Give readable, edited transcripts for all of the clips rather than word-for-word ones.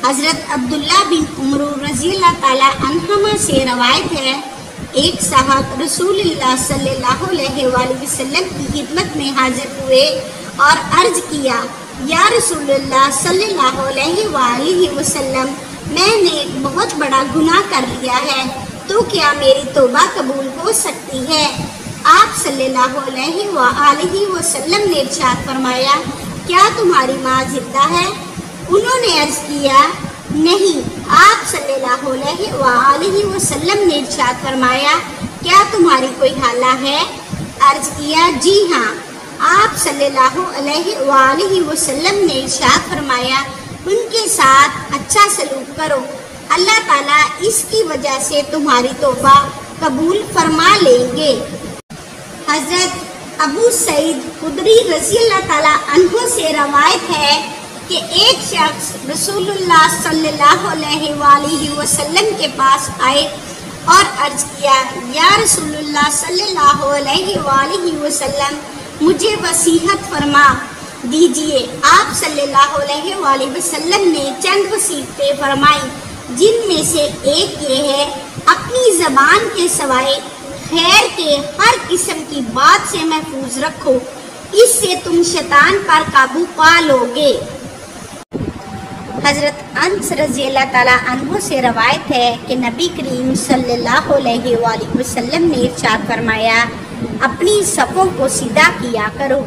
حضرت عبداللہ بن عمر رضی اللہ تعالیٰ عنہما سے روایت ہے، ایک صاحب رسول اللہ صلی اللہ علیہ وآلہ وسلم کی خدمت میں حاضر ہوئے اور عرض کیا، یا رسول اللہ صلی اللہ علیہ وآلہ وسلم، میں نے ایک بہت بڑا گناہ کر لیا ہے، تو کیا میری توبہ قبول ہو سکتی ہے؟ آپ صلی اللہ علیہ وآلہ وسلم نے ارشاد فرمایا، کیا تمہاری ماں زندہ ہے؟ انہوں نے عرض کیا، نہیں۔ آپ صلی اللہ علیہ وآلہ وسلم نے ارشاد فرمایا، کیا تمہاری کوئی خالہ ہے؟ عرض کیا، جی ہاں۔ آپ صلی اللہ علیہ وآلہ وسلم نے ارشاد فرمایا، ان کے ساتھ اچھا سلوک کرو، اللہ تعالیٰ اس کی وجہ سے تمہاری توبہ قبول فرما لیں گے۔ حضرت ابو سعید خدری رضی اللہ تعالیٰ عنہ سے روایت ہے کہ ایک شخص رسول اللہ صلی اللہ علیہ وآلہ وسلم کے پاس آئے اور عرض کیا، یا رسول اللہ صلی اللہ علیہ وآلہ وسلم، مجھے وصیت فرما دیجئے۔ آپ صلی اللہ علیہ وآلہ وسلم نے چند وصیتیں فرمائی، جن میں سے ایک یہ ہے، اپنی زبان کے سوائے خیر کے ہر قسم کی بات سے محفوظ رکھو، اس سے تم شیطان پر قابو پا لو گے۔ حضرت انس رضی اللہ تعالیٰ عنہ سے روایت ہے کہ نبی کریم صلی اللہ علیہ وآلہ وسلم نے ارشاد فرمایا، اپنی صفوں کو سیدھا کیا کرو،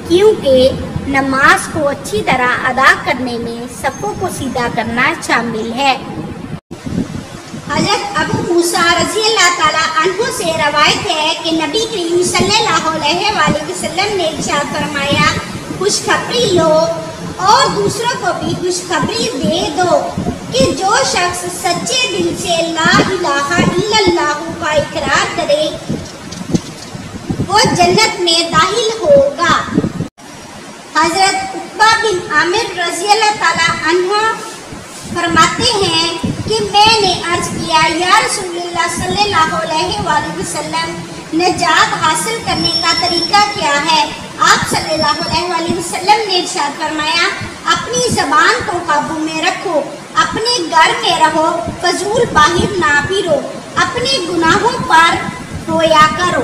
کیونکہ نماز کو اچھی طرح ادا کرنے میں صفوں کو سیدھا کرنا شامل ہے۔ حضرت ابو موسیٰ رضی اللہ تعالیٰ عنہ سے روایت ہے کہ نبی کریم صلی اللہ علیہ وآلہ وسلم نے ارشاد فرمایا، خوشخبری لو اور دوسروں کو بھی خوشخبری دے دو کہ جو شخص سچے دل سے لا الہ الا اللہ کا اقرار کرے وہ جنت میں داخل ہوگا۔ حضرت عقبہ بن عامر رضی اللہ تعالیٰ عنہ فرماتے ہیں کہ میں نے عرض کیا، یا رسول اللہ صلی اللہ علیہ وآلہ وسلم، نجات حاصل کرنے کا طریقہ کیا ہے؟ آپ صلی اللہ علیہ وآلہ وسلم نے ارشاد فرمایا، اپنی زبان کو قابو میں رکھو، اپنے گھر میں رہو، فضول باہر نہ پھرو، اپنے گناہوں پر رویا کرو۔